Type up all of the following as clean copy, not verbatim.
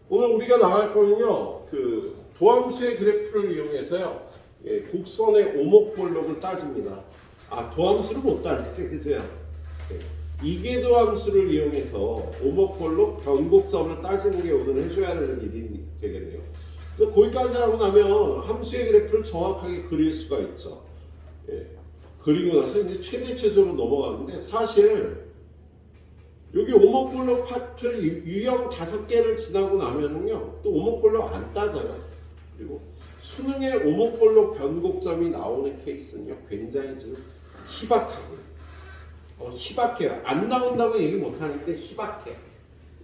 오늘 우리가 나갈 거는요, 그 도함수의 그래프를 이용해서요, 예, 곡선의 오목볼록을 따집니다. 아, 도함수를 못 따지지, 그죠? 예, 이계도함수를 이용해서 오목볼록 변곡점을 따지는 게 오늘 해줘야 되는 일이 되겠네요. 근데 거기까지 하고 나면 함수의 그래프를 정확하게 그릴 수가 있죠. 예, 그리고 나서 이제 최대 최소로 넘어가는데 사실 여기 오목볼록 파트 유형 5개를 지나고 나면은요 또 오목볼록 안 따져요. 그리고 수능에 오목볼록 변곡점이 나오는 케이스는요 굉장히 지금 희박하고요. 희박해요. 안 나온다고 얘기 못하는데 희박해.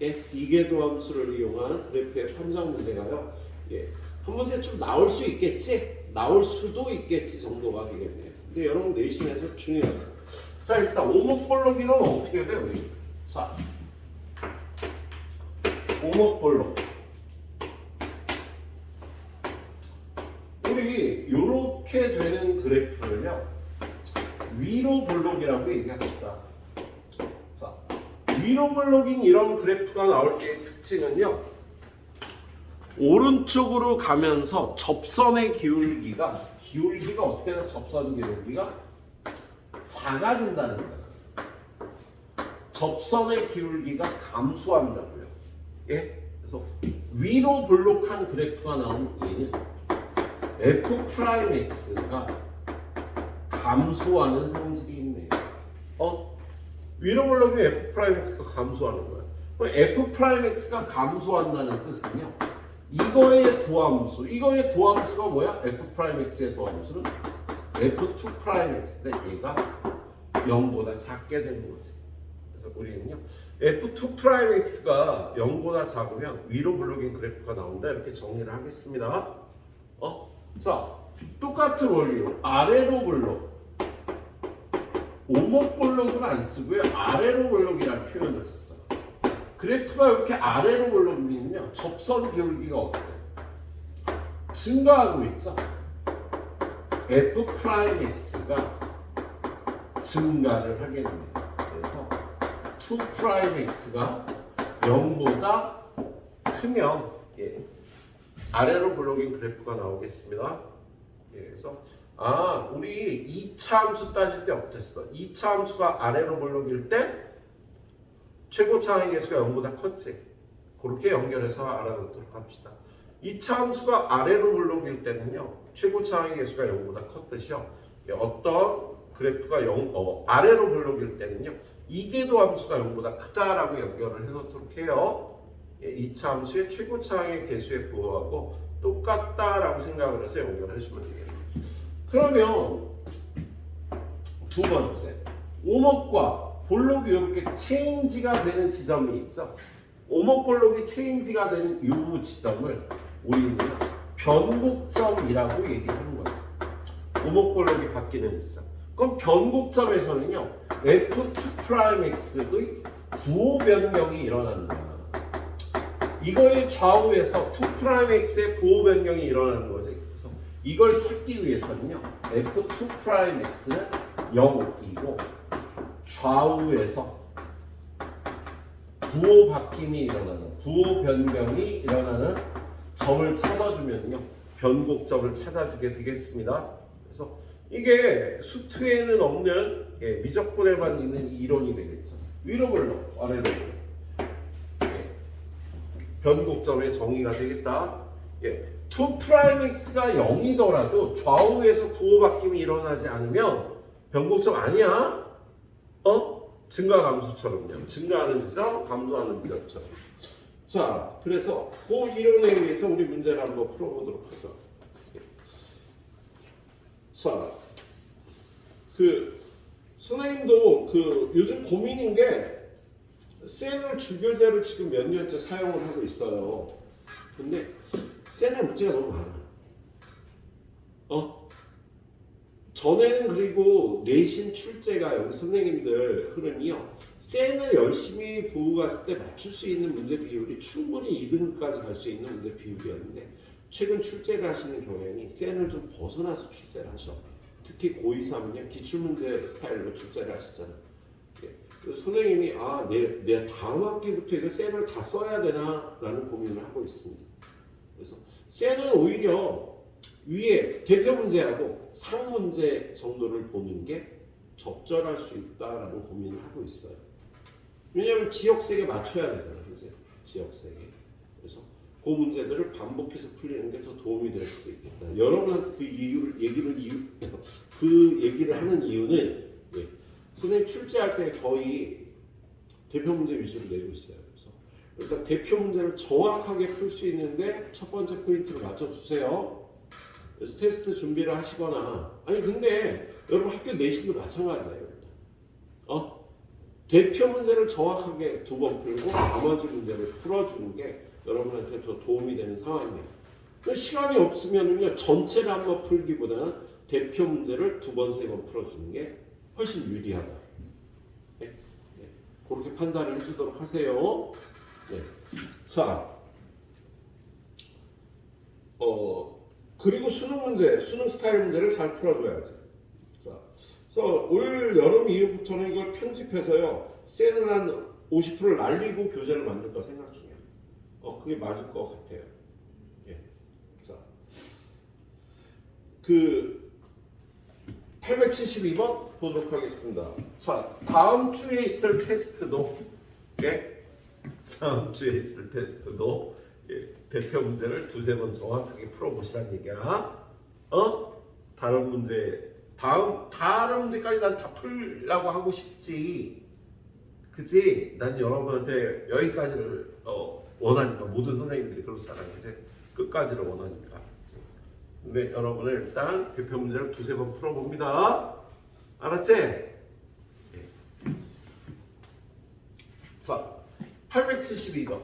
예, 이계도함수를 이용한 그래프의 판정 문제가요. 예, 한 문제 좀 나올 수 있겠지? 나올 수도 있겠지 정도가 되겠네요. 근데 여러분 내신에서 중요하죠. 자, 일단 오목볼록이는 어떻게 돼요? 자, 오목볼록. 우리 이렇게 되는 그래프를요 위로 볼록이라고 얘기합시다. 자, 위로 볼록인 이런 그래프가 나올 때의 특징은요 오른쪽으로 가면서 접선의 기울기가 어떻게 되나 접선 기울기가 작아진다는 거예요. 접선의 기울기가 감소한다고요. 예? 그래서 위로 볼록한 그래프가 나오는 얘는 F'X가 감소하는 성질이 있네요. 위로 볼록이 F'X가 감소하는 거예요. 그럼 F'X가 감소한다는 뜻은요. 이거의 도함수가 뭐야? F'X의 도함수는 F2'X인데 얘가 0보다 작게 되는 거지. 그래서 우리는요 F2'X가 0보다 작으면 위로 볼록인 그래프가 나온다 이렇게 정리를 하겠습니다. 자, 똑같은 원리로 아래로 볼록 오목볼록은 안 쓰고요 아래로 볼록이라는 표현을 쓰죠. 그래프가 이렇게 아래로 볼록이면요 접선 기울기가 어때요? 증가하고 있죠. F'X가 증가를 하겠네요. 그래서 2'X가 0보다 크면 아래로 볼록인 그래프가 나오겠습니다. 그래서 우리 2차 함수 따질 때 어땠어? 2차 함수가 아래로 볼록일 때 최고차 항의 개수가 0보다 컸지. 그렇게 연결해서 알아놓도록 합시다. 2차 함수가 아래로 볼록일 때는요 최고차 항의 개수가 0보다 컸듯이요 어떤 그래프가 아래로 볼록일 때는요 이계도 함수가 0보다 크다라고 연결을 해놓도록 해요. 2차 함수의 최고차항의 개수에 부호하고 똑같다라고 생각을 해서 연결을 해주면 되겠네요. 그러면 두 번째, 오목과 볼록이 이렇게 체인지가 되는 지점이 있죠. 오목볼록이 체인지가 되는 이 지점을 우리는 변곡점이라고 얘기하는 거죠. 오목볼록이 바뀌는 지점. 그럼 변곡점에서는요 F2'X의 부호 변경이 일어나는 거예요. 이거의 좌우에서 2'X의 부호 변경이 일어나는 거지. 그래서 이걸 찾기 위해서는요 F2'X는 0이고 좌우에서 부호 바뀜이 일어나는 부호 변경이 일어나는 점을 찾아주면요 변곡점을 찾아주게 되겠습니다. 그래서 이게 수트에는 없는 미적분에만 있는 이론이 되겠죠. 위로 볼록, 아래로 볼록. 변곡점의 정의가 되겠다. 2'X가 0이더라도 좌우에서 부호 바뀜이 일어나지 않으면 변곡점 아니야. 증가 감소처럼요. 증가하는 지점, 감소하는 지점처럼. 자, 그래서 그 이론에 의해서 우리 문제를 한번 풀어보도록 하죠. 자, 선생님도 요즘 고민인 게 셀을 주교재를 지금 몇 년째 사용을 하고 있어요. 근데 셀의 문제가 너무 많아. 전에는 그리고 내신 출제가 여기 선생님들 흐름이요. 셀을 열심히 보고 갔을 때 맞출 수 있는 문제 비율이 충분히 2등급까지 갈 수 있는 문제 비율이었는데 최근 출제를 하시는 경향이 셀을 좀 벗어나서 출제를 하셔. 특히 고2, 3년 기출문제 스타일로 출제를 하시잖아요. 그래서 선생님이 내 다음 학기부터 이거 셀을 다 써야 되나라는 고민을 하고 있습니다. 그래서 셀은 오히려 위에 대표 문제하고 상 문제 정도를 보는 게 적절할 수 있다라는 고민을 하고 있어요. 왜냐하면 지역색에 맞춰야 되잖아요, 그죠? 지역색에. 그래서 그 문제들을 반복해서 풀리는 게 더 도움이 될 수도 있겠다. 여러분한테 그 얘기를 하는 이유는 선생님 출제할 때 거의 대표 문제 위주로 내고 있어요. 그래서 일단 대표 문제를 정확하게 풀 수 있는데 첫 번째 포인트를 맞춰주세요. 그래서 테스트 준비를 하시거나 아니 근데 여러분 학교 내신도 마찬가지예요. 대표 문제를 정확하게 2번 풀고 나머지 문제를 풀어주는 게 여러분한테 더 도움이 되는 상황이에요. 시간이 없으면요 전체를 한번 풀기보다는 대표 문제를 2번, 3번 풀어주는 게 훨씬 유리하다. 네? 네. 그렇게 판단을 해주도록 하세요. 네. 자, 그리고 수능 문제, 수능 스타일 문제를 잘 풀어줘야지. 자, 그래서 올 여름 이후부터는 이걸 편집해서요 셀을 한 50% 날리고 교재를 만들까 생각 중이에요. 그게 맞을 것 같아요. 예. 자, 872번 보도록 하겠습니다. 자, 다음 주에 있을 테스트도 대표 문제를 2-3번 정확하게 풀어보시라는 얘기야. 다른 문제까지 난 다 풀려고 하고 싶지. 그치? 난 여러분한테 여기까지를 원하니까 모든 선생님들이 그렇잖아요. 이제 끝까지를 원하니까. 근데 여러분을 일단 대표 문제를 2-3번 풀어봅니다. 알았지? 네. 자, 872번.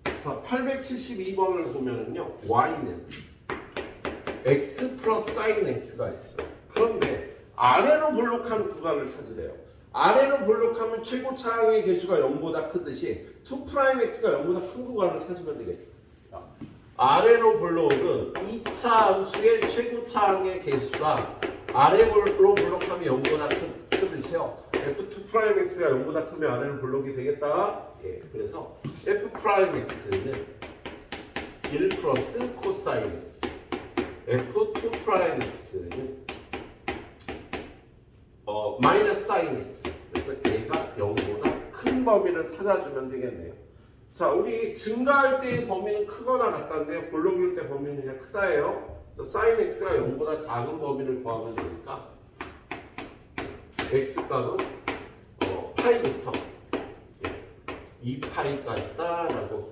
자, 872번을 보면은요, y는 x 플러스 sin x가 있어. 그런데 아래로 볼록한 구간을 찾으래요. 아래로 볼록하면 최고차항의 개수가 0보다 크듯이 2'x가 0보다 큰 구간을 찾으면 되겠다. 아래로 볼록은 2차 함수의 최고차항의 개수가 아래로 볼록하면 0보다 크듯이요. f2'x가 0보다 크면 아래로 볼록이 되겠다. 예, 그래서 f'x는 1 플러스 코사인 x, f2'x는 마이너스 사인 x. 그래서 얘가 0보다 큰 범위를 찾아주면 되겠네요. 자, 우리 증가할 때의 범위는 크거나 같다인데요. 볼록일 때 범위는 그냥 크다예요. 그래서 사인 x가 0보다 작은 범위를 구하면 되니까 x 값은 파이부터 2파이까지다라고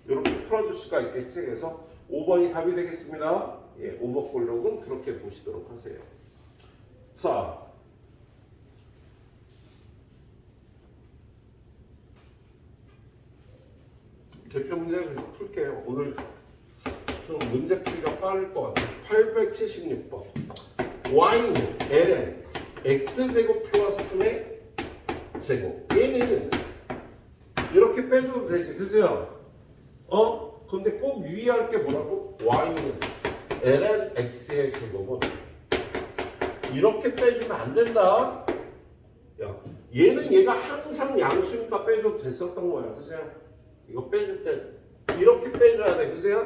이렇게 풀어줄 수가 있겠지. 그래서 5번이 답이 되겠습니다. 예, 5번 볼록은 그렇게 보시도록 하세요. 자, 대표 문제를 계속 풀게요. 오늘 좀 문제 풀기가 빠를 것 같아요. 876번. y는 ln x제곱 플러스 3의 제곱. 얘는 이렇게 빼줘도 되지. 그죠? 근데 꼭 유의할 게 뭐라고? y는 ln x의 제곱은 이렇게 빼주면 안 된다. 야, 얘가 항상 양수니까 빼줘도 됐었던 거야. 그죠? 이거 빼줄 때 이렇게 빼줘야 돼. 그죠?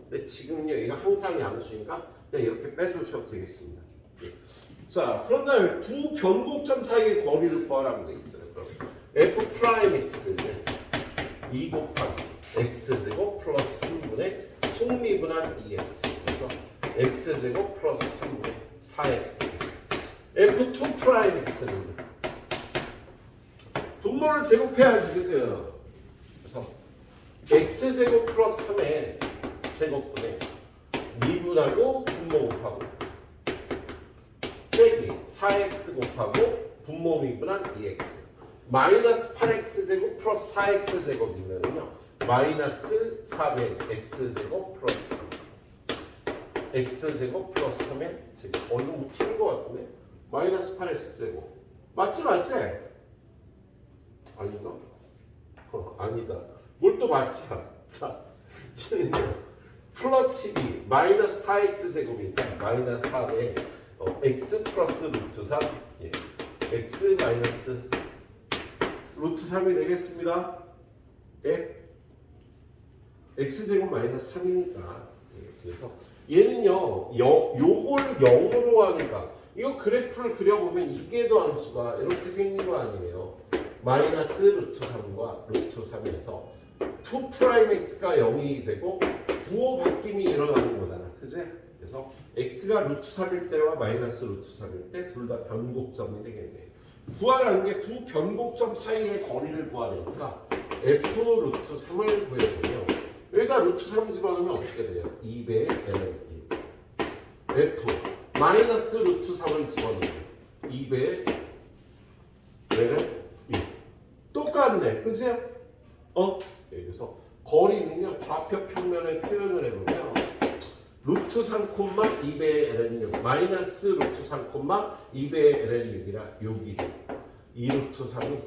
근데 지금요, 얘가 항상 양수니까 그냥 이렇게 빼주셔도 되겠습니다. 자, 그런 다음에 두 변곡점 사이의 거리를 구하라고 돼 있어요. 그럼 f'x는 2 곱하기 x제곱 플러스 3분의 속미분한 2x. 그래서 x제곱 플러스 3분의 4x. f2'x는 분모를 제곱해야지. 그죠? 그래서 x제곱 플러스 3의 제곱분의 미분하고 분모 곱하고 빼기 4x 곱하고 분모 미분한 2x 마이너스 8x제곱 플러스 4x제곱이면요 마이너스 400 x제곱 플러스 3 x제곱 플러스 3의 제곱. 이거 뭐 틀린 것 같은데? 마이너스 8x제곱 맞지? 아닌가? 아니다. 뭘 또 맞지? 자, 플러스 12 마이너스 4x제곱이니까 마이너스 4에 x 플러스 루트 3 예. x 마이너스 루트 3이 되겠습니다. 예? x제곱 마이너스 3이니까. 예, 그래서 얘는요, 요걸 0으로 하니까 이거 그래프를 그려보면 이게 더한 수가 이렇게 생긴 거 아니에요. 마이너스 루트 3과 루트 3에서 2'x가 0이 되고 부호 바뀜이 일어나는 거잖아. 그지? 그래서 x가 루트 3일 때와 마이너스 루트 3일 때 둘 다 변곡점이 되겠네. 구하라는 게 두 변곡점 사이의 거리를 구하니까 f 루트 3을 구해보면 여기다 루트 3 집어넣으면 어떻게 돼요? 2배의 ln 1 f 마이너스 루트 3을 집어넣으면 2배의 ln 1 똑같네. 그치? 그래서 거리는요 좌표 평면에 표현을 해보면 루트 3, 2배의 ln 6 마이너스 루트 3, 2배의 ln 6이라 여기 이 루트 3이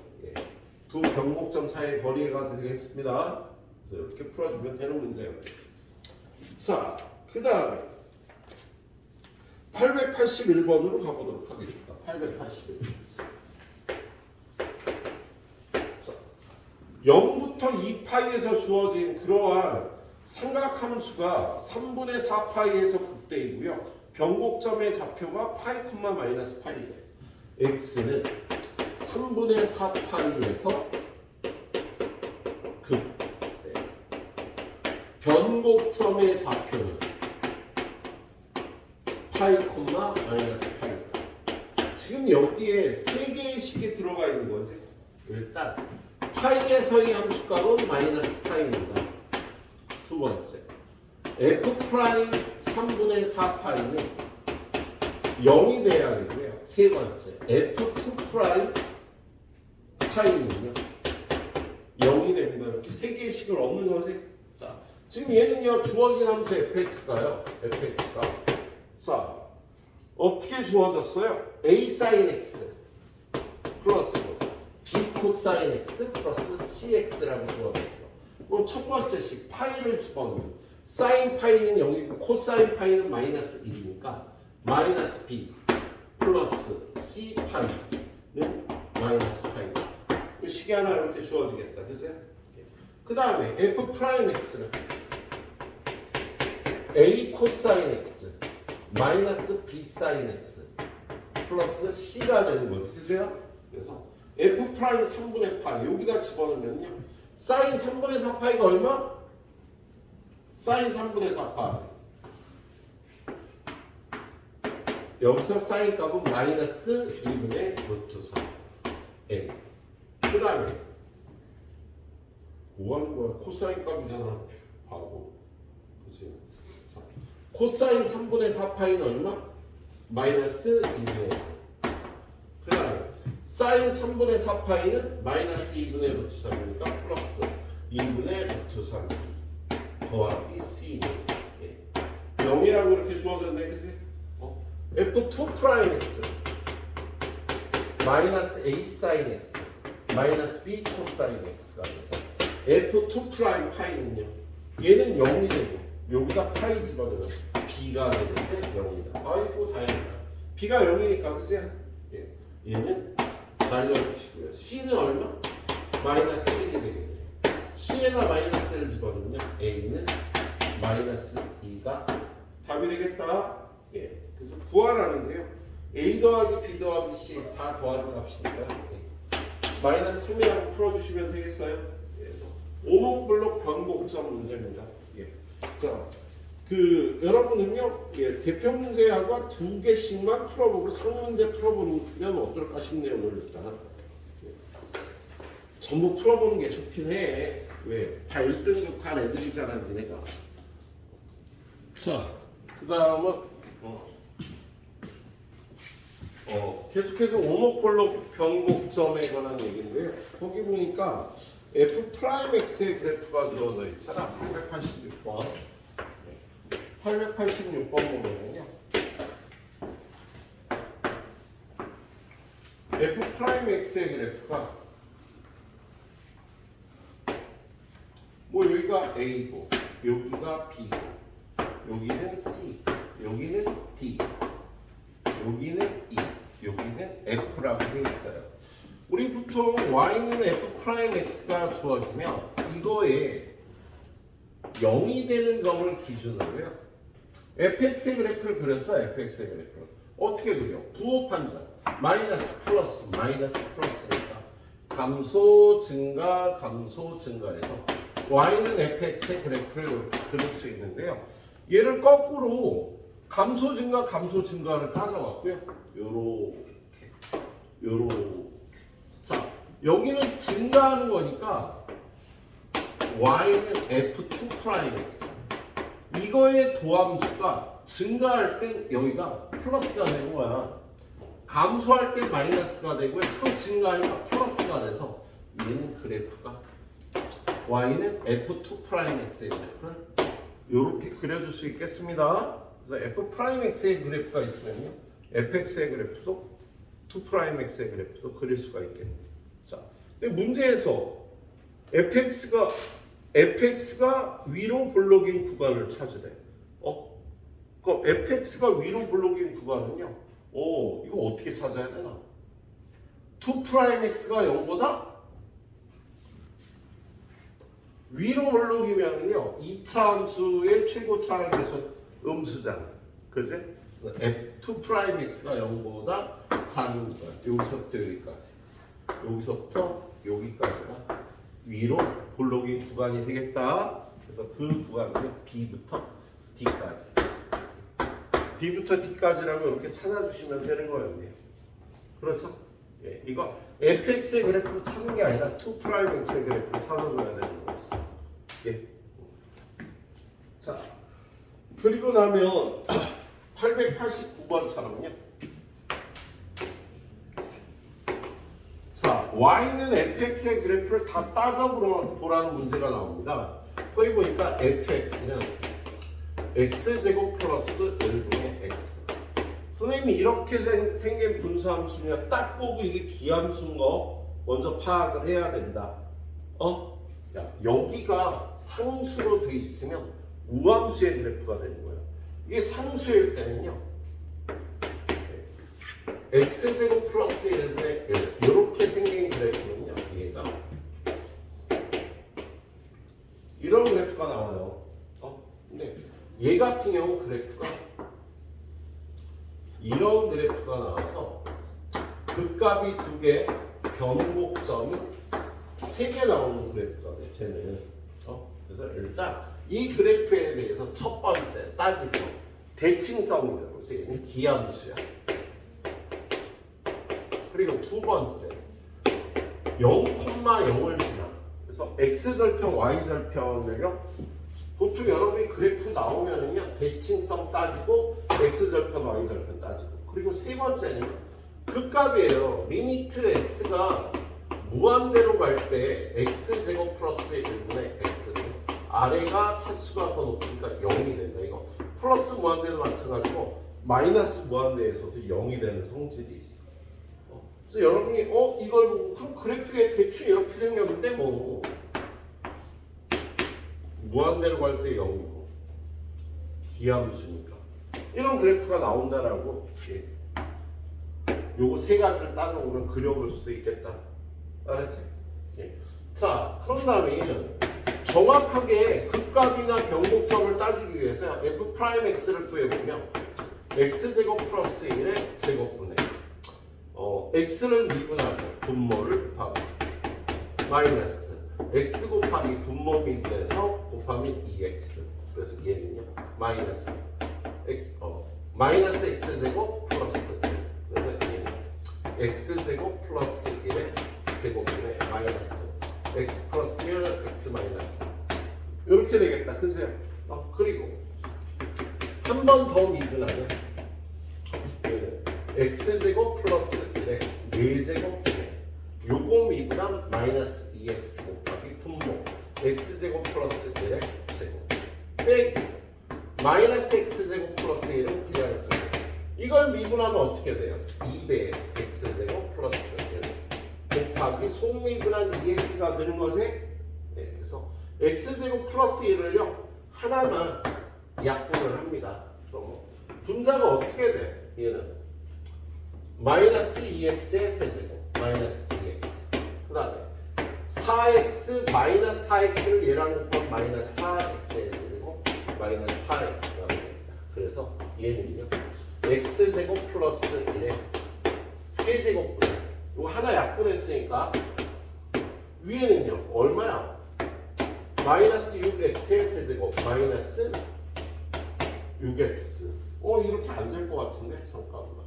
두 변곡점 사이의 거리가 되겠습니다. 그래서 이렇게 풀어주면 되는 문제예요. 자, 그 다음에 881번으로 가보도록 하겠습니다. 881. 0부터 2파이에서 주어진 그러한 삼각함수가 3분의 4파이에서 극대이고요. 변곡점의 좌표가 파이, 마이너스 파이예요. x는 3분의 4파이에서 극대. 변곡점의 좌표는 파이, 마이너스 파이. 지금 여기에 세 개의 식이 들어가 있는 거지. 일단 파이에서의 함수값은 마이너스 파이입니다. 두 번째, f 프라임 3분의 4파이는 0이 돼야 되고요. 세 번째, f2 프라임 파이는요 0이 됩니다. 이렇게 세 개의 식을 얻는 것이. 자, 지금 얘는요 주어진 함수 fx가요. fx가 자 어떻게 주어졌어요? a sin x 플러스 b 코사인 x 플러스 cx라고 주어졌어. 그럼 첫 번째 식 파이를 집어넣으면 사인 파이는 0이고 코사인 파이는 마이너스 1이니까 마이너스 b 플러스 c 파이는 마이너스 파이. 식이 하나 이렇게 주어지겠다. 그죠? 그 다음에 f 프라임 x는 a 코사인 x 마이너스 b 사인 x 플러스 c가 되는 거지. 그죠? 그래서 f 프라임 3분의 파이 여기다 집어넣으면요 사인 3분의 4파이가 얼마? 사인 3분의 4파이. 여기서 사인 값은 마이너스 2분의 루트 4 n. 그 다음에 뭐 하는 거야? 코사인 값이잖아. 바보. 그치? 자, 코사인 3분의 4파이는 얼마? 마이너스 2분의 1. 그 다음에 사인 3분의 4파이는 마이너스 2분의 루트 3이니까 플러스 2분의 루트 3 더하기 c. 0이라고 이렇게 주어졌네. 그치? f2 프라임 x 마이너스 a 사인 x 마이너스 b 코사인 x가 돼서 f2 프라임 파이는요 얘는 0이 되고 여기다 파이 집어넣으면 b가 되는데 0이다. 아이고 다행이다. b가 0이니까 그치? 얘는 날려주시고요. c는 얼마? 마이너스 1이 되겠네요. c에다 마이너스를 집어넣으면 a는 마이너스 2가 답이 되겠다. 그래서 구하라는데요. a 더하기 b 더하기 c 다 더하는 값이니까 마이너스 3이라고 풀어주시면 되겠어요. 그래서 오목블록 변곡점 문제입니다. 자, 여러분은요 대표 문제하고 두 개씩만 풀어보고 상문제 풀어보면 어떨까 싶네요. 일단 전부 풀어보는 게 좋긴 해. 왜? 다 1등급 한 애들이잖아 니네가. 자, 그 다음은 계속해서 오목블록 변곡점에 관한 얘기인데요. 거기 보니까 f 프라임 x의 그래프가 주어져 있잖아. 886번. 886번 보면요. f 프라임 x의 그래프가 뭐 여기가 a고 여기가 b고 여기는 c 여기는 d 여기는 e 여기는 f라고 되어 있어요. 우리 보통 y는 f 프라임 x가 주어지면 이거에 0이 되는 점을 기준으로요. fx의 그래프를 그렸죠. fx의 그래프를 어떻게 그려? 부호 판정. 마이너스 플러스니까 감소 증가해서 y는 fx의 그래프를 그릴 수 있는데요. 얘를 거꾸로 감소 증가를 따져왔고요. 요렇게. 자, 여기는 증가하는 거니까 y는 f2'x. 이거의 도함수가 증가할 땐 여기가 플러스가 되는 거야. 감소할 때 마이너스가 되고요. 또 증가하니까 플러스가 돼서 얘는 그래프가 y는 f2'x의 그래프를 이렇게 그려줄 수 있겠습니다. 그래서 f'x의 그래프가 있으면요, fx의 그래프도 2'x의 그래프도 그릴 수가 있겠네요. 자, 근데 문제에서 fx가 위로 볼록인 구간을 찾으래. 그럼 fx가 위로 볼록인 구간은요, 이거 어떻게 찾아야 되나? 2'x가 0보다 위로 볼록이면요, 2차 함수의 최고차를 계속 음수잖아. 그지? f2'x가 0보다 작은 거야. 여기서부터 여기까지. 여기서부터 여기까지가 위로 볼록인 구간이 되겠다. 그래서 그 구간은요, B부터 D까지. B부터 D까지라고 이렇게 찾아주시면 되는 거예요. 그렇죠? 예, 이거 fx의 그래프로 찾는 게 아니라 2'x의 그래프로 찾아줘야 되는 거였어. 예. 자, 그리고 나면 889번처럼요. 자, y는 fx의 그래프를 다 따져보라는 문제가 나옵니다. 거기 보니까 fx는 x제곱 플러스 1분의 x. 선생님이 이렇게 생긴 분수함수냐 딱 보고 이게 기함수인 거 먼저 파악을 해야 된다. 야, 여기가 상수로 돼 있으면 우함수의 그래프가 되는 거예요. 이게 상수일 때는요, x제곱 플러스 1분의 1 이렇게 생긴 그래프는요, 얘가 이런 그래프가 나와요. 근데 얘 같은 경우 그래프가 이런 그래프가 나와서 극값이 2개, 변곡점이 3개 나오는 그래프가 돼, 쟤는. 그래서 일단 이 그래프에 대해서 첫 번째 따지고 대칭성이죠. 그래서 얘는 기함수야. 그리고 두 번째 0,0을 지나. 그래서 x절편, y절편을요, 보통 여러분이 그래프 나오면은요, 대칭성 따지고 x절편, y절편 따지고. 그리고 세 번째는 극값이에요. 리미트 x가 무한대로 갈 때 x제곱 플러스 1분의 x. 아래가 차수가 더 높으니까 0이 된다. 이거 플러스 무한대도 마찬가지고 마이너스 무한대에서도 0이 되는 성질이 있어. 그래서 여러분이 이걸 보고 그럼 그래프에 대충 이렇게 생겼는데 뭐 무한대로 갈 때 0이고 기함수니까 이런 그래프가 나온다라고, 요거 세 가지를 따져보면 그려볼 수도 있겠다. 알았지? 자, 그런 다음에 정확하게 극값이나 변곡점을 따지기 위해서 f'x를 구해보면 x제곱 플러스 1의 제곱분의 x를 미분하고 분모를 곱하고 마이너스 x 곱하기 분모 미분해서 곱하면 2x. 그래서 얘는요, 마이너스 x제곱 플러스 1. 그래서 얘는 x제곱 플러스 1의 제곱분의 마이너스 x 플러스 1, x 마이너스. 이렇게 되겠다. 그죠? 그리고 한 번 더 미분하면 x제곱 플러스 1의 4제곱분의 요거 미분한 마이너스 2x 곱하기 분모 x제곱 플러스 1의 제곱 빼기 마이너스 x제곱 플러스 1은 그냥 두고 이걸 미분하면 어떻게 돼요? 2배 x제곱 플러스 1 곱하기 속미분한 2x가 되는 거지? 그래서 x제곱 플러스 1을요 하나만 약분을 합니다. 그럼 분자가 어떻게 돼? 얘는 마이너스 2x의 세제곱 마이너스 2x 그 다음에 4x 마이너스 4x를 얘랑 곱하면 마이너스 4x의 세제곱 마이너스 4x가 됩니다. 그래서 얘는요 x제곱 플러스 1의 세제곱분 이거 하나 약분했으니까 위에는요 얼마야? 마이너스 6x의 세제곱 마이너스 6x 이렇게 안 될 것 같은데 잠깐만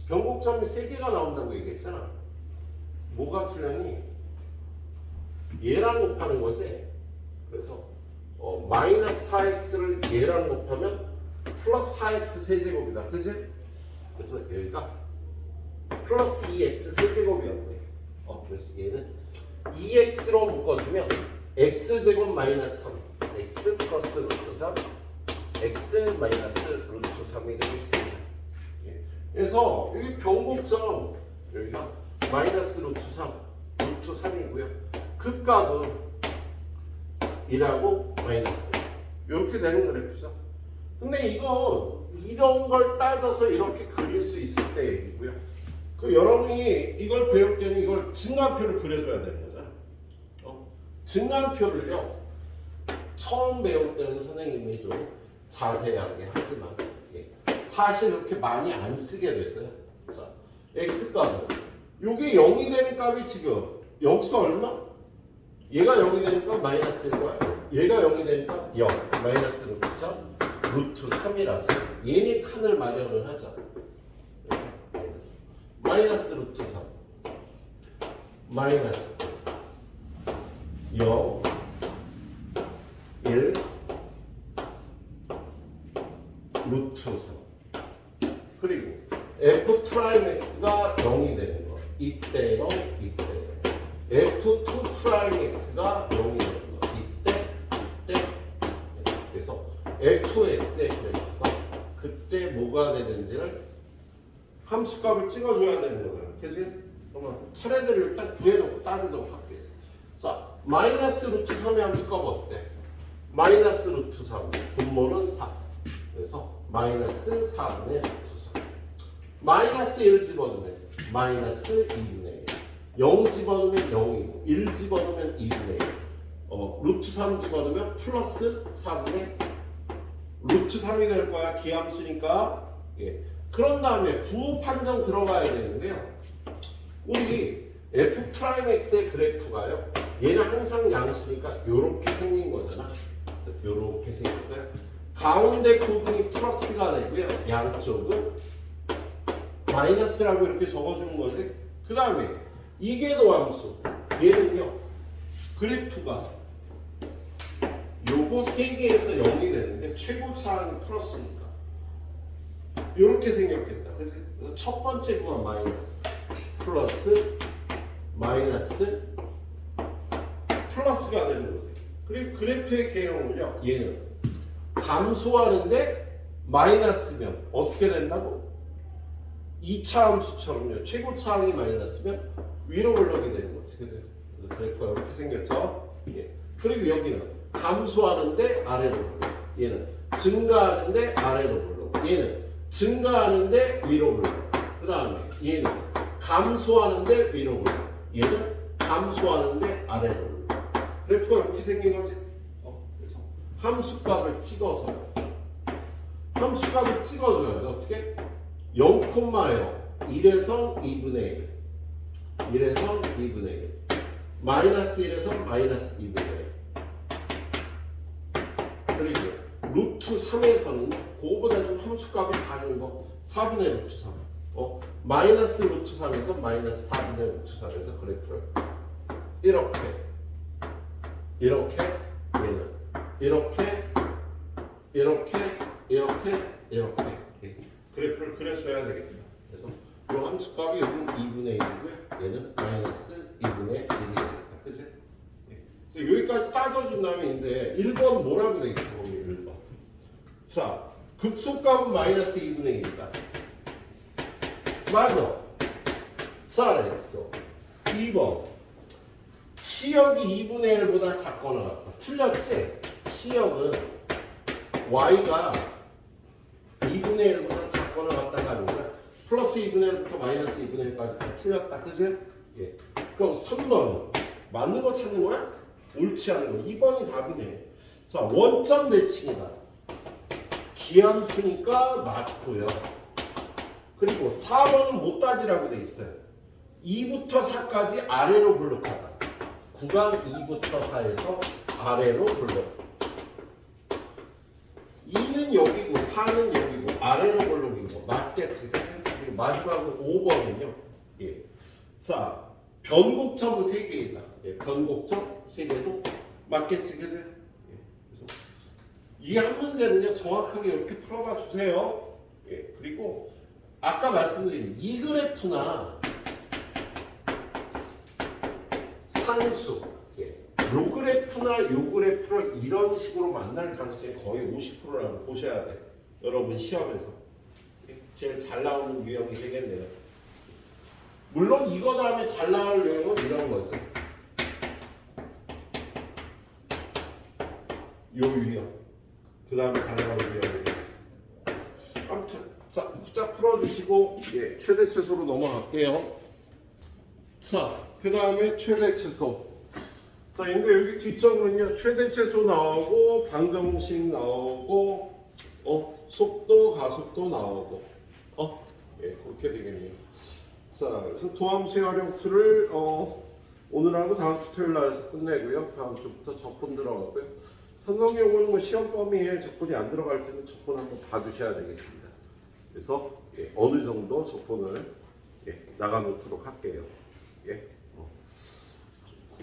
변곡점이 3개가 나온다고 얘기했잖아. 뭐가 틀렸니? 얘랑 곱하는 거지. 그래서 마이너스 4x를 얘랑 곱하면 플러스 4x 세제곱이다. 그지? 그래서 여기가 플러스 2x 세제곱이었네. 그래서 얘는 2x로 묶어주면 x제곱 마이너스 3 x 플러스 루트 3 x 마이너스 루트 3이 되겠습니다. 그래서 여기 변곡점 여기가 마이너스 루트 3 루트 3이고요. 극값은 1하고 마이너스 이렇게 되는 그래프죠. 근데 이거 이런 걸 따져서 이렇게 그릴 수 있을 때 얘기고요. 여러분이 이걸 배울 때는 이걸 증간표를 그려줘야 되는 거잖아. 증간표를요 처음 배울 때는 선생님이 좀 자세하게 하지만 사실 이렇게 많이 안 쓰게 돼서요. 자, x값은 요게 0이 되는 값이 지금 여기서 얼마? 얘가 0이 되는 값 마이너스 1과 얘가 0이 되는 값 0 마이너스 루트 3 루트 3이라서 얘네 칸을 마련을 하자. 마이너스 루트 3 마이너스 0 1 루트 3 그리고 f 프라임 x가 0이 되는 거 이때 0 이때 f2 프라임 x가 0이 되는 거 이때 그래서 fx의 그래프가 그때 뭐가 되는지를 함수값을 찍어줘야 되는 거잖아요. 그치? 그러면 차례대로 일단 구해놓고 따지도록 할게요. 자, 마이너스 루트 3의 함수값 어때? 마이너스 루트 3 분모는 4 그래서 마이너스 4분의 루트 3 마이너스 1 집어넣으면 마이너스 2분의 1 0 집어넣으면 0이고 1 집어넣으면 2분의 1 루트 3 집어넣으면 플러스 4분의 루트 3이 될 거야. 기함수니까. 그런 다음에 부호 판정 들어가야 되는데요. 우리 f 프라임 x의 그래프가요. 얘는 항상 양수니까 이렇게 생긴 거잖아. 이렇게 생겼어요. 가운데 부분이 플러스가 되고요. 양쪽은 마이너스라고 이렇게 적어주는 거지. 그 다음에 이계도함수 얘는요. 그래프가 요거 3개에서 0이 되는데 최고차항이 플러스니까 이렇게 생겼겠다. 그래서 첫 번째 구간 마이너스 플러스 마이너스 플러스가 되는 거지. 그리고 그래프의 개형을요. 얘는 감소하는데 마이너스면 어떻게 된다고? 2차 함수처럼요. 최고차항이 마이너스면 위로 올라오게 되는 거지. 그래서 그래프가 이렇게 생겼죠. 그리고 여기는 감소하는데 아래로 올라오고 얘는 증가하는데 아래로 올라오고 얘는 증가하는데 위로 올라오고 그 다음에 얘는 감소하는데 위로 올라오고 얘는 감소하는데 아래로 올라오고 그래프가 이렇게 생긴 거지. 그래서 함수값을 찍어서 함수값을 찍어줘야지. 어떻게? 0,0 1에서 2분의 1 1에서 2분의 1 마이너스 1에서 마이너스 2분의 1 그리고 루트 3에서는 그거보다 좀 함수값이 작은 거 4분의 루트 3 마이너스 루트 3에서 마이너스 4분의 루트 3에서 그래프를 이렇게 얘는 이렇게 그래프를 그려줘야 되겠다. 그래서 이 함수값이 여기는 2분의 1이고요. 얘는 마이너스 2분의 1이 되겠다. 그치? 그래서 여기까지 따져준 다음에 이제 1번 뭐라고 돼 있어? 거기 1번. 자, 극소값은 마이너스 2분의 1이다. 맞아. 잘했어. 2번. 치역이 2분의 1보다 작거나 같다. 틀렸지? 치역은 y가 2분의 1보다 작거나 맞거나 같다가 아니라 플러스 2분의 1부터 마이너스 2분의 1까지 다 틀렸다. 그치? 예. 그럼 3번 맞는 거 찾는 거야? 옳지 않은 거. 2번이 답이네. 자, 원점 대칭이다. 기함수니까 맞고요. 그리고 4번은 못 따지라고 돼 있어요. 2부터 4까지 아래로 블록하다. 구간 2부터 4에서 아래로 블록. 2는 여기고 4는 여기고 아래로 블록이고 맞겠지. 그리고 마지막으로 5번은요. 예. 자, 변곡점 3개이다. 예, 변곡점 3개도 맞겠지. 그치? 예. 그래서 이 한 문제는요. 정확하게 이렇게 풀어봐 주세요. 예. 그리고 아까 말씀드린 이 그래프나 상수, 예. 요 그래프나 요 그래프를 이런 식으로 만날 가능성이 거의 50%라고 보셔야 돼요. 여러분 시험에서. 예. 제일 잘 나오는 유형이 되겠네요. 물론 이거 다음에 잘 나올 유형은 이런 거지. 요 유형. 그 다음에 잘 나올 유형이 되겠습니다. 아무튼 자, 후딱 풀어주시고 예, 최대 최소로 넘어갈게요. 자, 그 다음에 최대 최소. 자, 근데 여기 뒷점은요 최대 최소 나오고 방정식 나오고 속도 가속도 나오고 예, 그렇게 되겠네요. 자, 그래서 도함수의 활용투를 오늘하고 다음 주 토요일 날에서 끝내고요. 다음 주부터 적분 들어가고요. 삼성용은 뭐 시험 범위에 적분이 안 들어갈 때는 적분 한번 봐주셔야 되겠습니다. 그래서 예, 어느 정도 적분을 예, 나가놓도록 할게요. 예.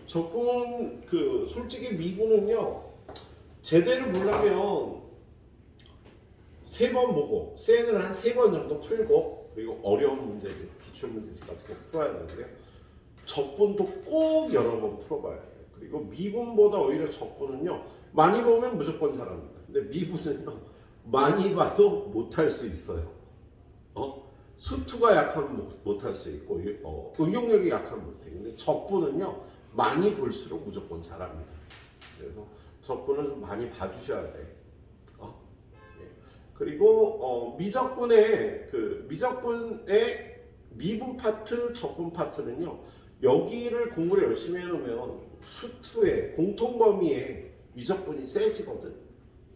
적분 그 솔직히 미분은요 제대로 보려면 3번 보고 셀을 한 3번 정도 풀고 그리고 어려운 문제들 기출 문제집 같은 거 풀어야 되는데요. 적분도 꼭 여러 번 풀어봐야 돼요. 그리고 미분보다 오히려 적분은요 많이 보면 무조건 잘합니다. 근데 미분은요 많이 봐도 못할 수 있어요. 수투가 약하면 못할 수 있고 응용력이 약하면 못해요. 근데 적분은요 많이 볼수록 무조건 잘합니다. 그래서 적분은 좀 많이 봐주셔야 돼. 예. 그리고 미적분의 미분 파트, 적분 파트는요 여기를 공부를 열심히 해놓으면 수투의 공통범위에 미적분이 세지거든.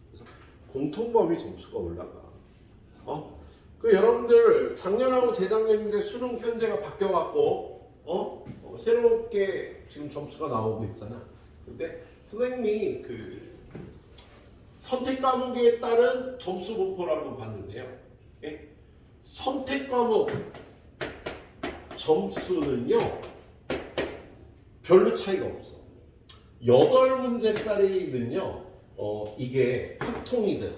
그래서 공통범위 점수가 올라가. 그 여러분들 작년하고 재작년 이제 수능 편제가 바뀌어갖고 새롭게 지금 점수가 나오고 있잖아. 근데 선생님이 그 선택 과목에 따른 점수 분포를 한번 봤는데요. 예? 선택 과목 점수는요 별로 차이가 없어. 8문제짜리는요 이게 확통이든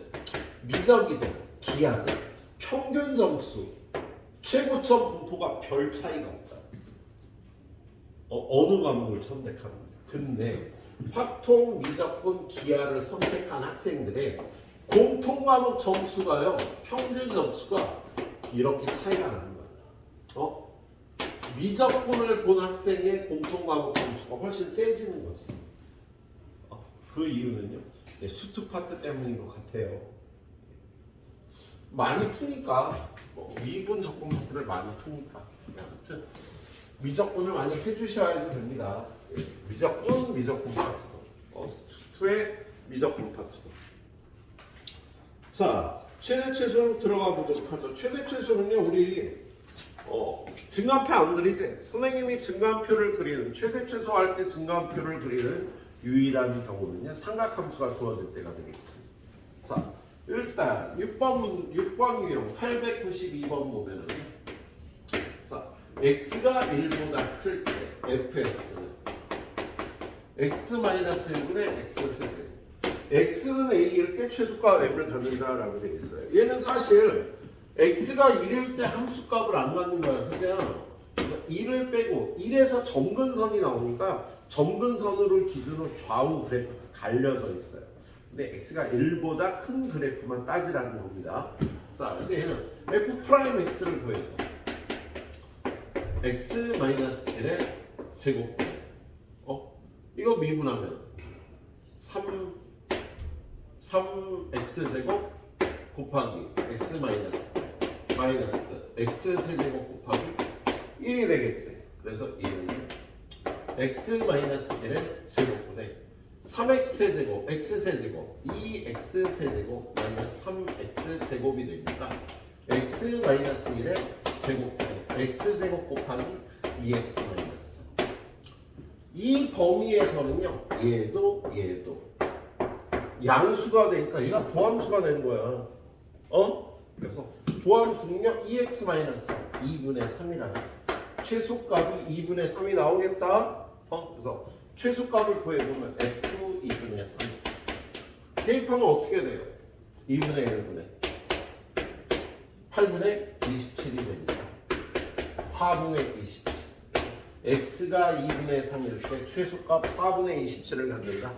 미적이든 기하든 평균 점수 최고점 분포가 별 차이가 없다. 어느 과목을 선택하는지. 근데 확통, 미적분, 기하를 선택한 학생들의 공통 과목 점수가요 평균 점수가 이렇게 차이가 나는 거야. 미적분을 본 학생의 공통 과목 점수가 훨씬 세지는 거지. 그 이유는요 수투 파트 때문인 것 같아요. 많이 푸니까 미분 적분 파트를 많이 푸니까 아무튼 미적분을 많이 해주셔야 됩니다. 미적분 파트도 수투의 미적분 파트도. 자, 최대 최소로 들어가 보도록 하죠. 최대 최소는요 우리 증가표 안 그리지? 선생님이 증가표를 그리는 최대 최소 할 때 증가표를 그리는 유일한 경우는요 삼각함수가 주어질 때가 되겠습니다. 자, 일단 6번 유형 892번 보면은 자 x가 1보다 클 때 fx는 x-1분의 x세제곱 x는 a일 때 최소값 m을 갖는다라고 되어 있어요. 얘는 사실 x가 1일 때 함수값을 안 갖는 거야. 그냥 1을 빼고 1에서 점근선이 나오니까 점근선으로 기준으로 좌우 그래프가 갈려져 있어요. 근데 x가 1보다 큰 그래프만 따지라는 겁니다. 자, 그래서 얘는 f'x를 구해서 x-1의 제곱 이거 미분하면 3x 제곱 곱하기 x 마이너스 마이너스 x 세제곱 곱하기 1이 되겠지. 그래서 1은 x 마이너스 1의 제곱분의 3x 세제곱 x 세제곱 2x 세제곱 마이너스 3x 제곱이 되니까 x 마이너스 1의 제곱분의 x 제곱 곱하기 2x 마이너스. 이 범위에서는요 얘도 양수가 되니까 얘가 도함수가 되는 거야. 그래서 도함수는요 2x 마이너스 2분의 3이라는 최소값이 2분의 3이 나오겠다. 그래서 최소값을 구해보면 f 2분의 3. 대입하면 어떻게 돼요? 2분의 1분의 8분의 27이 됩니다. 4분의 27. x가 2분의 3일 때 최소값 4분의 27을 갖는다.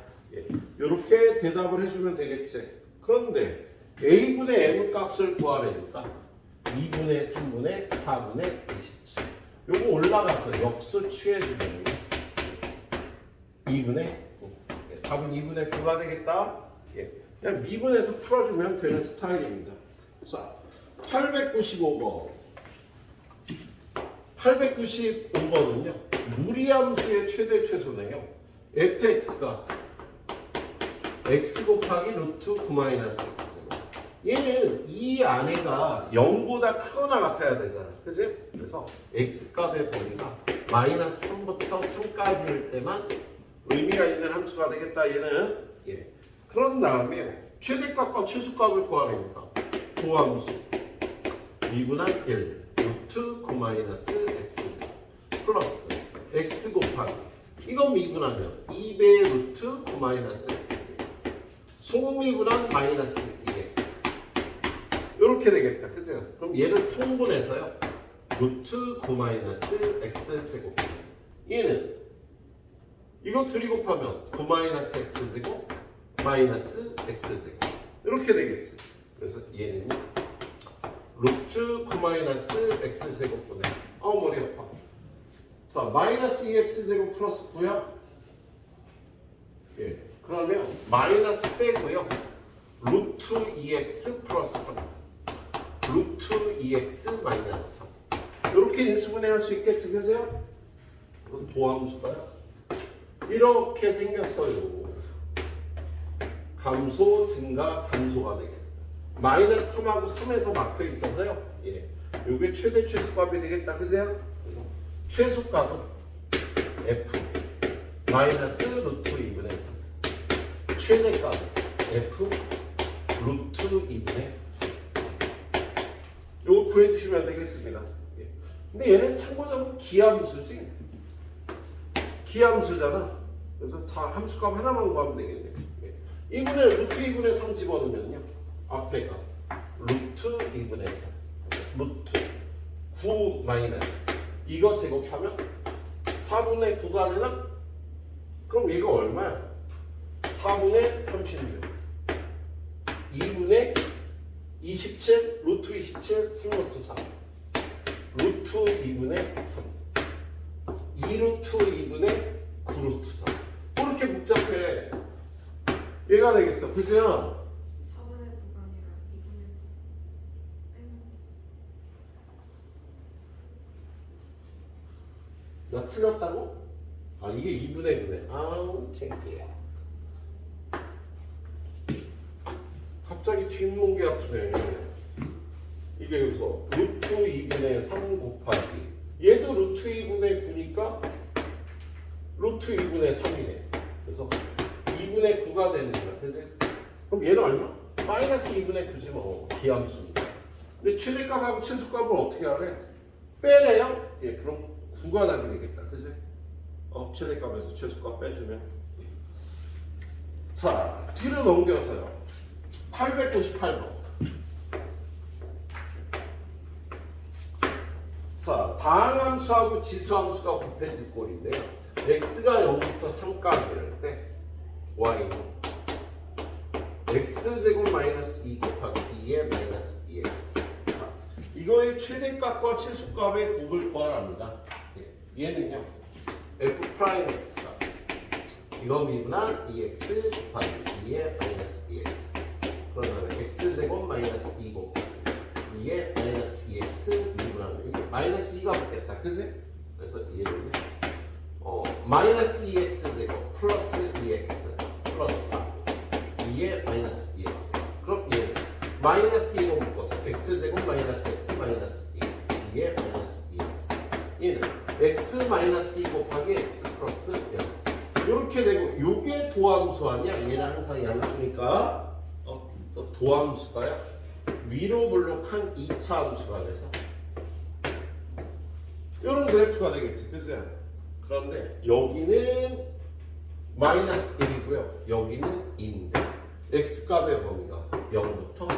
이렇게 대답을 해주면 되겠지. 그런데 a분의 m 값을 구하려니까 2분의 3분의 4분의 27. 요거 올라가서 역수 취해주면 2분의 9. 답은 2분의 9가 되겠다. 그냥 미분해서 풀어주면 되는 스타일입니다. 자, 895번. 895번은요 무리함수의 최대 최소네요. fx가 x 곱하기 루트 9 마이너스 x. 얘는 이 안에가 0보다 크거나 같아야 되잖아. 그치? 그래서 x값의 범위가 마이너스 3부터 3까지일 때만 의미가 있는 함수가 되겠다. 얘는 그런 다음에 최대값과 최소값을 구하려니까 도함수 2분의 1 루트 9 마이너스 x 플러스 x 곱하기 이거 미분하면 2배의 루트 9 마이너스 x 소미분한 마이너스 2x 이렇게 되겠다. 그죠? 그럼 얘를 통분해서요 루트 9 마이너스 x 제곱. 얘는 이거 둘이 곱하면 9 마이너스 x 제곱 마이너스 x 제곱 이렇게 되겠지. 그래서 얘는 루트 9 마이너스 x 제곱분의 머리 아파. 자 마이너스 2x 제곱 플러스 9야. 그러면 마이너스 빼고요 루트 2x 플러스 3 루트 2x 마이너스 3 이렇게 인수분해할 수 있겠지. 그죠? 이건 도함수가요 이렇게 생겼어요. 감소 증가 감소가 되겠다. 마이너스 3하고 3에서 막혀 있어서요 요게 최대 최소값이 되겠다. 그죠? 최소값은 f 마이너스 루트 2분의 3 최대값은 f 루트 2분의 3 요거 구해주시면 되겠습니다. 근데 얘는 참고적으로 기함수지. 기함수잖아. 그래서 자 함수값 하나만 구하면 되겠네. 2분의 루트 2분의 3 집어넣으면요 앞에가 루트 2분의 3 루트 9 마이너스 이거 제곱하면 4분의 9가 되나? 그럼 얘가 얼마야? 4분의 36 2분의 27 루트 27 3루트 4 루트 2분의 3 2루트 2분의 9루트 4 그렇게 복잡해. 얘가 되겠어. 그죠? 4분의 9가 아니라 2분의 9 나 틀렸다고? 아 이게 2분의 9네. 아우 창피해. 갑자기 뒷목이 아프네. 이게 여기서 루트 2분의 3 곱하기 얘도 루트 2분의 9니까 루트 2분의 3이네. 그래서 2분의 9가 되는 거야. 그치? 그럼 얘는 얼마? 마이너스 2분의 9지 뭐. 기함수니까. 근데 최대값하고 최소값은 어떻게 하래? 빼래요? 그럼 9가 답이 되겠다. 그치? 최대값에서 최소값 빼주면. 자, 뒤로 넘겨서요. 898번. 자, 다항함수하고 지수함수가 곱해질 꼴인데요. x가 0부터 3까지 이럴 때 y는 x제곱 마이너스 2 곱하기 2의 마이너스 2x. 자, 이거의 최대값과 최소값의 곱을 구하랍니다. 얘는요 f 프라임 x가 이거 미분한 2x 곱하기 2의 마이너스 2x. 그러면 x제곱 마이너스 2 곱하기 2에 마이너스 2x 미분하면 이게 마이너스 2가 붙겠다. 그지? 그래서 얘는요. 마이너스 2x 제곱 플러스 2x 플러스 4 2에 마이너스 2x. 그럼 얘는 마이너스 2로 묶어서 x 제곱 마이너스 x 마이너스 2 2에 마이너스 2x. 얘는 x 마이너스 2 곱하기 x 플러스 0. 이렇게 되고 요게 도함수 아니야? 얘는 항상 양수니까 도함수가요. 위로 볼록한 2차 함수가 돼서 이런 그래프가 되겠지. 그죠? 그런데 여기는 마이너스 1이고요. 여기는 2인데 x값의 범위가 0부터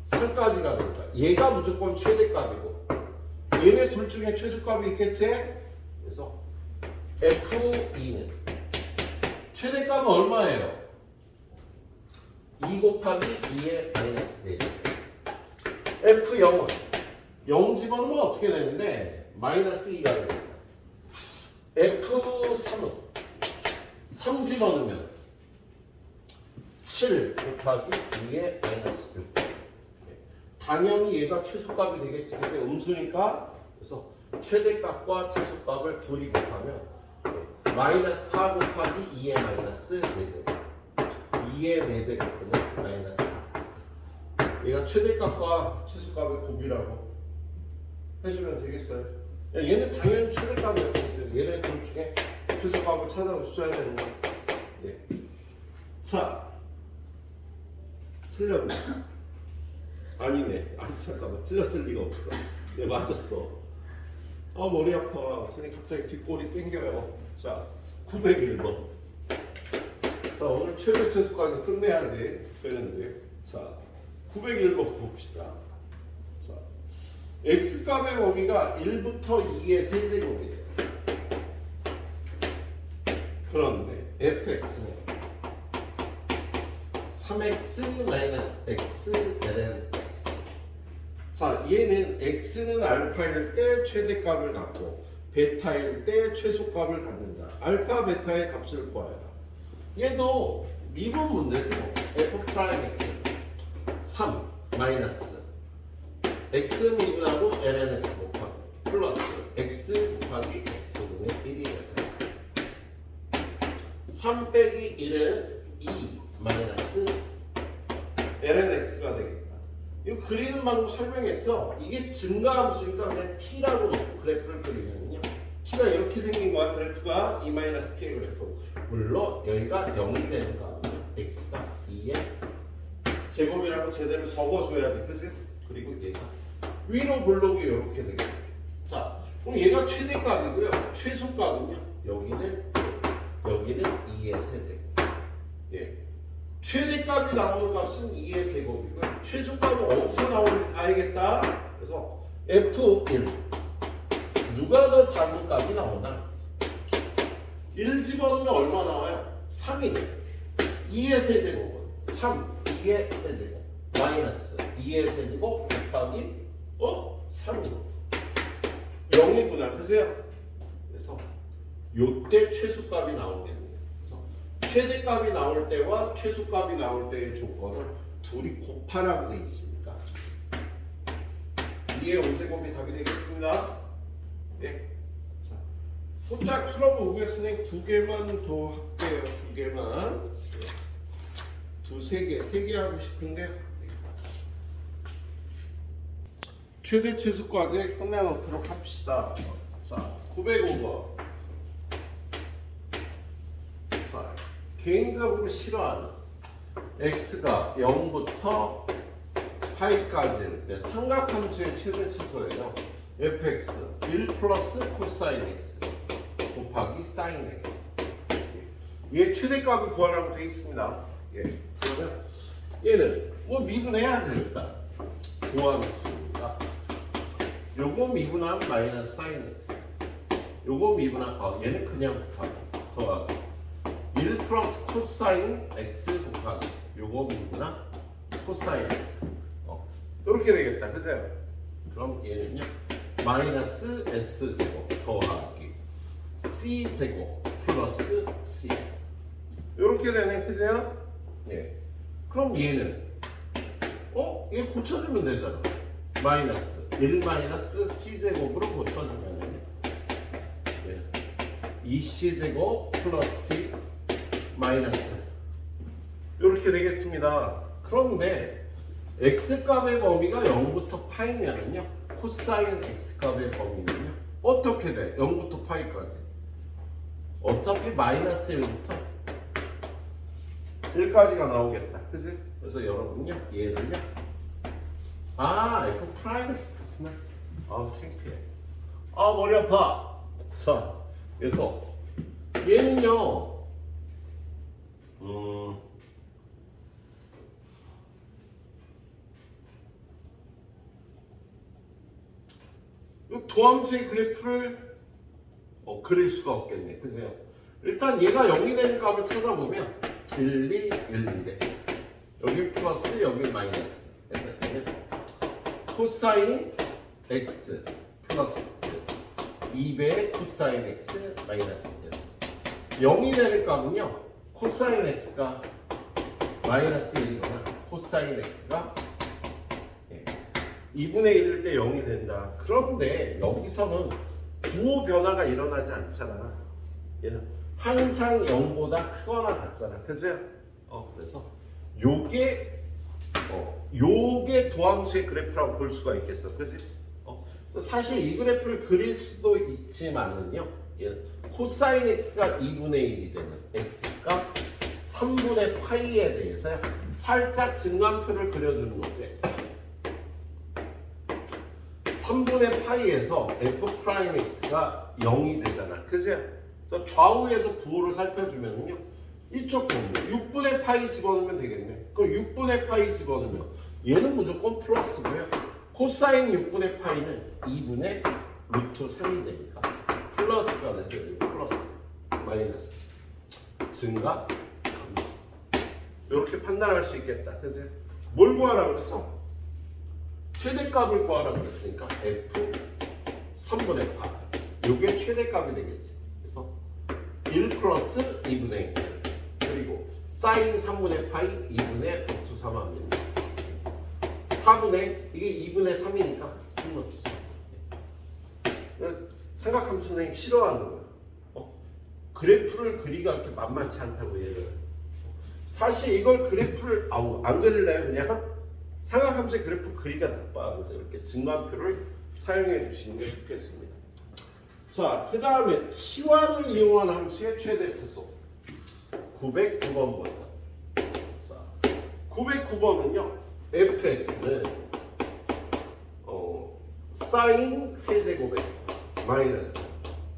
3까지가 되니까 얘가 무조건 최대값이고 얘네 둘 중에 최소값이 있겠지? 그래서 F2는 최대값은 얼마예요? 2 곱하기 2의 마이너스 4. F0은 0 집어넣으면 어떻게 되는데 마이너스 2가 됩니다. F3은 3 집어넣으면 7 곱하기 2의 마이너스 6. 당연히 얘가 최소값이 되겠지. 그래서 음수니까 그래서 최대값과 최소값을 둘이 곱하면 마이너스 4 곱하기 2의 마이너스 4제곱 2의 4제곱은 마이너스 4. 얘가 최대값과 최소값의 곱이라고 해주면 되겠어요. 얘는 당연히 최대값이었거든요. 얘네 둘 중에 최소값을 찾아줬어야 되는 거. 예. 자, 틀렸네. 아니네. 잠깐만. 틀렸을 리가 없어. 네, 맞았어. 머리 아파. 선생님 갑자기 뒷골이 땡겨요. 자, 901번. 자, 오늘 최대 최소까지 끝내야지 되는데. 자, 901번 봅시다. 자, x값의 범위가 1부터 2의 세제곱이에요. 그런데 fx는 3x 마이너스 x ln x. 자, 얘는 x는 알파일 때 최대값을 갖고 베타일 때 최소값을 갖는다. 알파 베타의 값을 구하여라. 얘도 미분 문제죠. f 프라임 x 3 마이너스 x 미분하고 ln x 곱하기 플러스 x 곱하기 x분의 1이 돼서 3 빼기 1은 2 마이너스 ln x가 되겠다. 이거 그리는 방법 설명했죠? 이게 증가함수니까 그냥 t라고 놓고 그래프를 그리면요. t가 이렇게 생긴 거야. 그래프가 2-t의 그래프. 물론 여기가 0이 되는 거 x가 2의 제곱이라고 제대로 적어줘야지. 그치? 그리고 얘가 위로 볼록이 이렇게 되겠다. 자, 그럼 얘가 최대값이고요. 최소값은요. 여기는 2의 세제곱. 예. 최대값이 나오는 값은 2의 제곱이고요. 최소값은 어디서 나오는지 봐야겠다. 그래서 F1 누가 더 작은 값이 나오나? 1 집어넣으면 얼마 나와요? 3이네. 2의 세제곱은 3, 2의 세제곱 마이너스 2의 세제곱 곱하기 3이 0이구나. 그죠? 그래서 요때 최소값이 나오겠네요. 최대값이 나올 때와 최소값이 나올 때의 조건을 둘이 곱하라고 되어 있습니다. 2의 5제곱이 답이 되겠습니다. 예. 자, 혼자 풀어보겠으니 2개만 더 할게요. 2개만. 세 개 하고 싶은데 최대 최소까지 끝내놓도록 합시다. 자, 905번. 자, 개인적으로 싫어하는 x가 0부터 파이까지 삼각함수의 최대 최소예요. fx 1 플러스 코사인 x 곱하기 사인 x. 얘 최대값을 구하라고 되어 있습니다. 예. 그러면 얘는 뭐 미분해야 되겠다. 도함수가 요거 미분하면 마이너스 사인 x. 요거 미분하면 얘는 그냥 더하기 1 플러스 코사인 x 곱하기 요거 미분하 코사인 x. 이렇게 되겠다. 그죠? 그럼 얘는요 마이너스 s 제곱 더하기 c 제곱 플러스 c. 이렇게 되네. 그죠? 예. 그럼 얘는 얘 고쳐주면 되잖아. 마이너스 1 마이너스 c제곱으로 고쳐주면 2c제곱 플러스 c 마이너스 이렇게 되겠습니다. 그런데 x값의 범위가 0부터 파이면은요, 코사인 x값의 범위는요 어떻게 돼? 0부터 파이까지 어차피 마이너스 1부터 1까지가 나오겠다. 그치? 그래서 여러분요 얘를요 f 프라임을 썼구나. 창피해. 머리 아파. 자, 그래서 얘는요 이 도함수의 그래프를 그릴 수가 없겠네. 그죠? 일단 얘가 0이 되는 값을 찾아보면 1, 2, 1, 2래. 여기 플러스, 여기 마이너스. 그래서 얘는 코사인 x 플러스 2배 코사인 x 마이너스 0이 되는 값은요, 코사인 x가 마이너스 1이거나 코사인 x가 2분의 1일 때 0이 된다. 그런데 여기서는 부호 변화가 일어나지 않잖아. 얘는 항상 0보다 크거나 같잖아. 그죠? 그래서 요게 도함수의 그래프라고 볼 수가 있겠어. 그지? 그래서 사실 이 그래프를 그릴 수도 있지만은요, 얘는 코사인 x가 2분의 1이 되는 x가 3분의 파이에 대해서 살짝 증간표를 그려주는 건데 3분의 파이에서 f 프라임 x가 0이 되잖아. 그죠? 그래서 좌우에서 부호를 살펴주면요, 이쪽 보면 6분의 파이 집어넣으면 되겠네. 그럼 6분의 파이 집어넣으면 얘는 무조건 플러스고요. 코사인 6분의 파이는 2분의 루트 3이 되니까 플러스가 되죠. 플러스, 마이너스, 증가, 감소. 이렇게 판단할 수 있겠다. 그죠? 뭘 구하라고 그랬어? 최대값을 구하라고 그랬으니까 f 3분의 파이. 이게 최대값이 되겠지. 그래서 1 플러스 2분의 1. 그리고 사인 3분의 파이 2분의 루트 3 하면 4분의 이게 2분의 3이니까 3 루트 3. 삼각함수 선생님 싫어하는 거야. 그래프를 그리기가 그렇게 만만치 않다고 얘를. 사실 이걸 그래프를 안 그릴래요? 그냥 삼각함수의 그래프 그리기가 나빠. 그래서 이렇게 증간표를 사용해 주시는 게 좋겠습니다. 자, 그 다음에 치환을 이용한 함수의 최대 최소 909번 보자. 909번은요 fx는 사인 세제곱 x 마이너스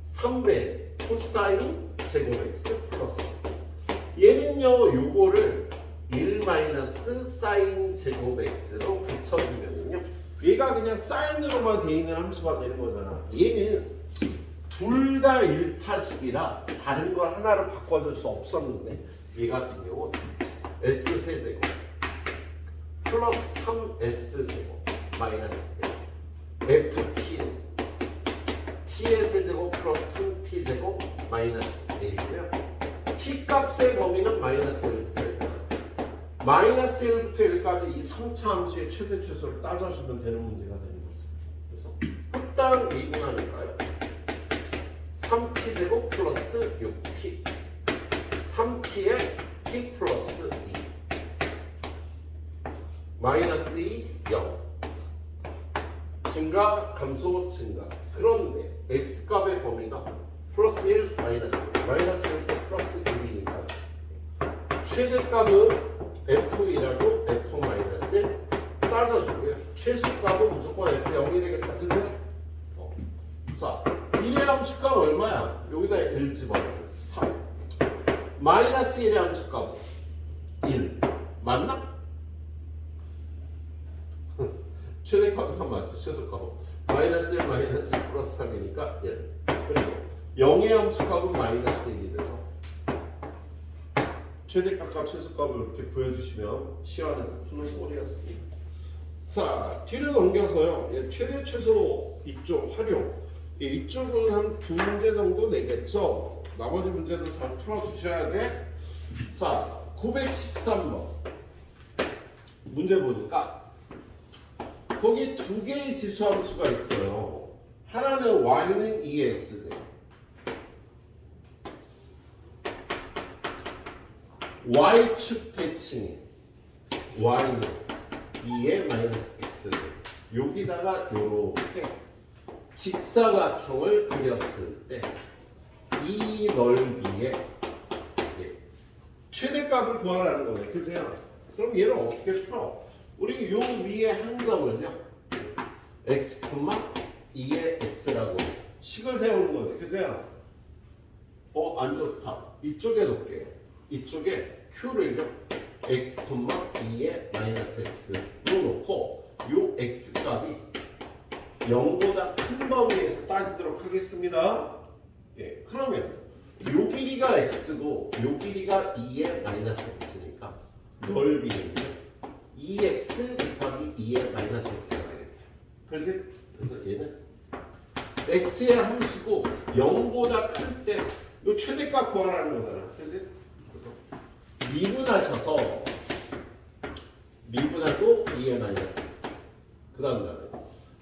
3배 코사인 제곱 x 플러스 얘는요 요거를 1 마이너스 사인 제곱 x로 고쳐주면요 얘가 그냥 사인으로만 돼 있는 함수가 되는 거잖아. 얘는 둘 다 1차식이라 다른 걸 하나로 바꿔줄 수 없었는데 얘 같은 경우는 s세제곱 플러스 3s제곱 마이너스 ft는 t의 세제곱 플러스 3t제곱 마이너스 1이고요. t값의 범위는 마이너스 1부터 1까지 마이너스 1부터 1까지 이 3차 함수의 최대 최소를 따져주면 되는 문제가 되는 거죠. 그래서 일단 미분하니까요 3t제곱 플러스 6t 3t에 t 플러스 2 마이너스 2, 0 증가, 감소, 증가. 그런데 x값의 범위가 플러스 1, 마이너스 1도 플러스 1이니까 최대값은 f2라고 f 마이너스 1 따져주고요. 최소값은 무조건 f0이 되겠다. 그죠? 자, 1의 함수값 얼마야? 여기다 1 집어넣어요. 3 마이너스 1의 함수값은 1 맞나? 최대값은 3 맞죠? 최소값은 마이너스 1 마이너스 1 플러스 3이니까 1 그리고 0의 함수값은 마이너스 1이 돼서 최대값과 최소값을 이렇게 구해주시면 치환해서 푸는 꼴이었습니다. 자, 뒤를 넘겨서요. 최대 최소 이쪽 활용 이쪽은 한 2문제 정도 내겠죠? 나머지 문제는 잘 풀어주셔야 돼. 자, 913번 문제 보니까 거기 두 개의 지수함수가 있어요. 하나는 y는 2x제. y축 대칭이 y는 2의 마이너스 x. 여기다가 이렇게 직사각형을 그렸을 때 이 넓이의 최대값을 구하라는 거네. 그죠? 그럼 얘는 어떻게 풀어? 우리 요 위에 한 점을요. x, 2의 x라고 식을 세우는 거지. 그죠? 안 좋다. 이쪽에 놓을게요. 이쪽에 q를요. x, 2의 마이너스 x로 놓고 요 x 값이 0보다 큰 범위에서 따지도록 하겠습니다. 예, 그러면 요 길이가 x고 요 길이가 2의 마이너스 x니까 넓이는 2x 곱하기 2의 마이너스 x가 되겠다. 그렇지? 그래서 얘는 x의 함수고 0보다 클 때 요 최대값 구하라는 거잖아. 그렇지? 그래서 미분하고 2의 마이너스 x. 그 다음에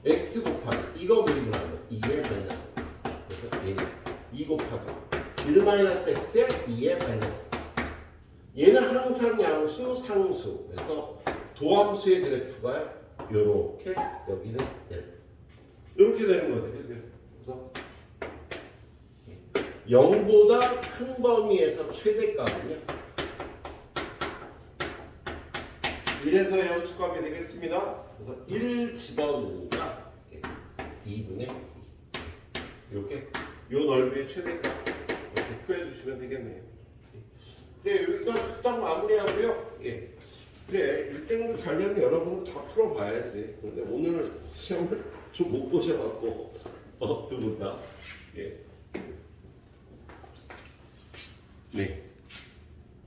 x 곱하기 이거 미분하면 2의 마이너스 x. 그래서 얘는 2 곱하기 1 마이너스 x에 2의 마이너스 x. 얘는 항상 양수, 상수. 그래서 도함수의 그래프가 요렇게 여기는 이렇게 되는 거지. 그래서 0보다 큰 범위에서 최대값은요. 이래서 함수값이 되겠습니다. 그래서 1 집어넣으니까 2분의 2. 이렇게 요 넓이의 최대값 이렇게 구해주시면 되겠네요. 그래 여기까지 딱 마무리하고요. 예. 그래 1등급 가려면 여러분은 다 풀어봐야지. 근데 오늘 시험을 좀 못 보셔갖고 두 분 다. 예.